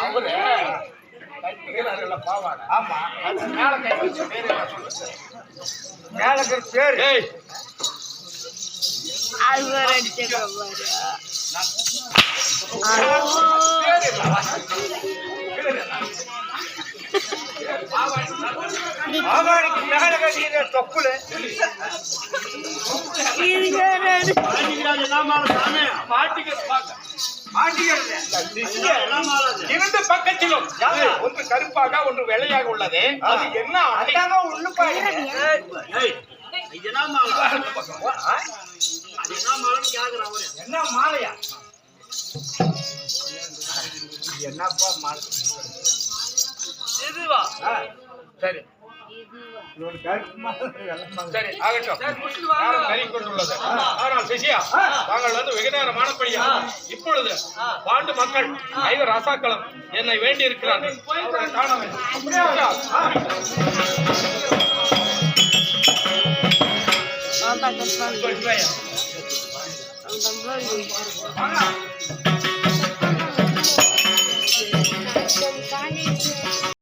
அவரு பாவாடா. ஆமா, மேல கை வச்ச பேரு என்ன சொல்லுங்க? மேல கை பேரு பாவாடிக்கு மேல கட்டிக்கிற தொப்புல இரண்டு பக்கத்திலும் ஒன்று கருப்பாக ஒன்று வெள்ளையாக உள்ளது. அது என்ன அடையாள உள்ளுப்பாடு? என்ன மாலையா? என்னப்பா மாலை? இதுவா? சரி சரி ஆகட்டும். கறி கொண்டுள்ளது. ஆனால் சிசியா, தாங்கள் வந்து வெகு நேரமானபடியா இப்பொழுது பாண்டு மக்கள் ஐவர் ரசாக்களும் என்னை வேண்டி இருக்கிறார்கள். காண வேண்டும்.